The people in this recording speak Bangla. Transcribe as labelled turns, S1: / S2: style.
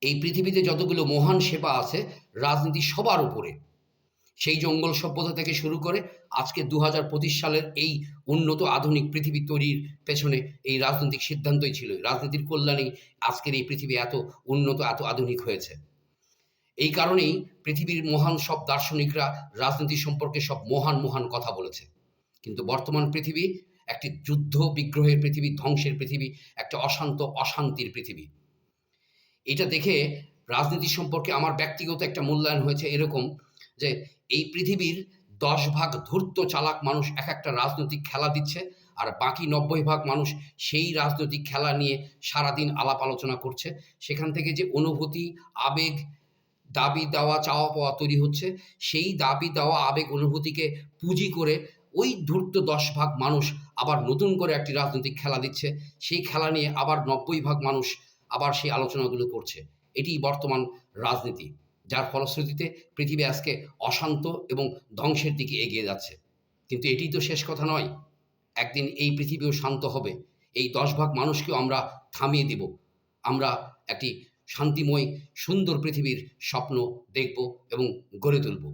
S1: এই পৃথিবীতে যতগুলো মহান সেবা আছে, রাজনীতি সবার উপরে। সেই জঙ্গল সভ্যতা থেকে শুরু করে আজকে ২০২৫ সালের এই উন্নত আধুনিক পৃথিবী তৈরির পেছনে এই রাজনৈতিক সিদ্ধান্তই ছিল। রাজনীতির কল্যাণেই আজকের এই পৃথিবী এত উন্নত, এত আধুনিক হয়েছে। এই কারণেই পৃথিবীর মহান সব দার্শনিকরা রাজনীতি সম্পর্কে সব মহান, মহান কথা বলেছে। কিন্তু বর্তমান পৃথিবী একটি যুদ্ধ বিগ্রহের পৃথিবী, ধ্বংসের পৃথিবী, একটা অশান্ত অশান্তির পৃথিবী। এটা দেখে রাজনীতি সম্পর্কে আমার ব্যক্তিগত একটা মূল্যায়ন হয়েছে এরকম যে, এই পৃথিবীর ১০ ভাগ ধূর্ত চালাক মানুষ এক একটা রাজনৈতিক খেলা দিচ্ছে, আর বাকি ৯০ ভাগ মানুষ সেই রাজনৈতিক খেলা নিয়ে সারাদিন আলাপ আলোচনা করছে। সেখান থেকে যে অনুভূতি, আবেগ, দাবি দেওয়া, চাওয়া পাওয়া তৈরি হচ্ছে, সেই দাবি দেওয়া, আবেগ, অনুভূতিকে পুঁজি করে ওই ধূর্ত ১০ ভাগ মানুষ আবার নতুন করে একটি রাজনৈতিক খেলা দিচ্ছে। সেই খেলা নিয়ে আবার ৯০ ভাগ মানুষ আবার সেই আলোচনাগুলো করছে। এটিই বর্তমান রাজনীতি। যার ফলশ্রুতিতে পৃথিবী আজকে অশান্ত এবং ধ্বংসের দিকে এগিয়ে যাচ্ছে। কিন্তু এটিই তো শেষ কথা নয়। একদিন এই পৃথিবীও শান্ত হবে। এই ১০ ভাগ মানুষকেও আমরা থামিয়ে দিব। আমরা একটি শান্তিময় সুন্দর পৃথিবীর স্বপ্ন দেখব এবং গড়ে তুলব।